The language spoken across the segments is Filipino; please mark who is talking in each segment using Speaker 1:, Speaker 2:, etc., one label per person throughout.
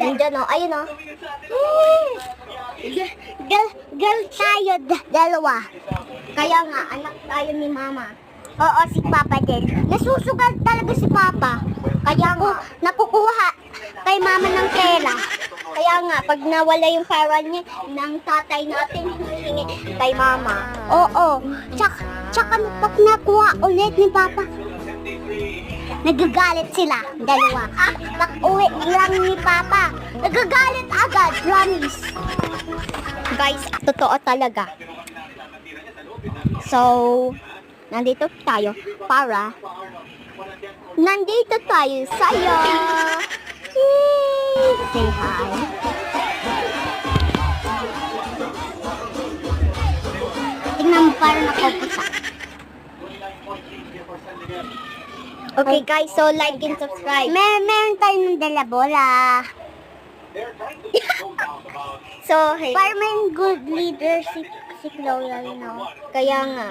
Speaker 1: Nandiyan o, ayun o. Girl tayo, dalawa. Kaya nga, anak tayo ni mama. Oo, si Papa din. Nasusugal talaga si Papa. Kaya nga, nakukuha kay mama ng pera. Kaya nga, pag nawala yung pera niya, ng tatay natin, hihingi kay mama. Oo. Tsaka pag nakuha ulit ni Papa, nagagalit sila, dalawa. Pag-uwi lang ni Papa, nagagalit agad, promise. Guys, totoo talaga. So, nandito tayo sa'yo. Say hi. Tingnan mo, parang nakupusa. Okay guys, so like and subscribe. Meron tayo ng dalabola. So, hey. Parang may good leader si Chloe, you know. Kaya nga.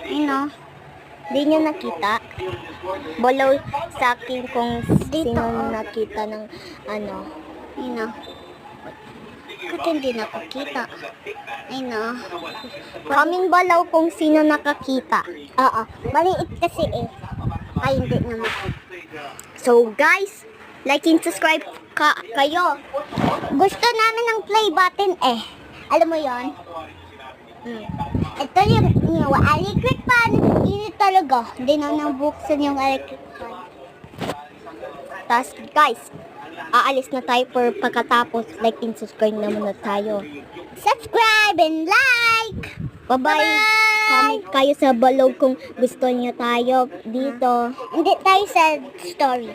Speaker 1: You know. Di niya nakita. Bolaw sa akin kung sino nakita ng ano. You know. Bakit hindi nakakita? You know. Kaming balaw kung sino nakakita. Oo. Maliit kasi eh. Ay, hindi naman. So, guys, like and subscribe kayo. Gusto namin ng play button eh. Alam mo yon? Ito yung electric fan. Ini talaga. Hindi na nabuksan yung electric fan. Tapos, guys, aalis na tayo for pagkatapos. Like and subscribe naman na tayo. Subscribe and like! Bye-bye! Comment kayo sa balog kung gusto niyo tayo dito. Hindi tayo sa story.